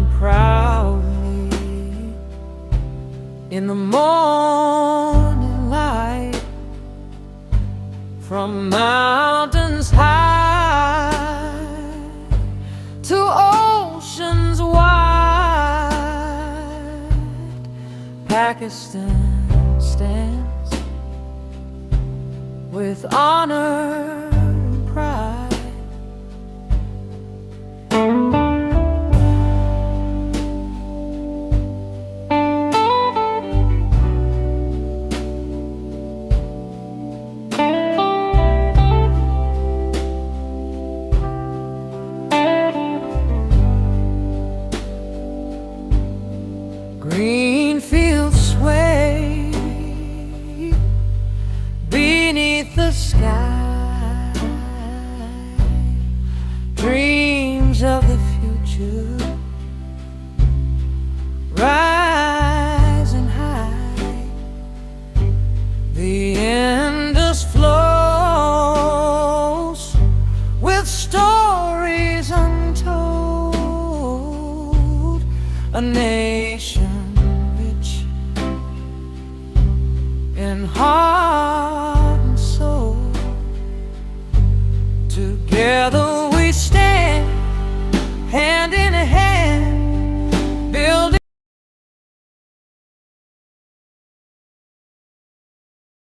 shining proudly in the morning light, from mountains high to oceans wide. Pakistan stands with honor and pride. Green fields sway beneath the sky, dreams of the future rising high. The Indus flows with stories untold, a nation in heart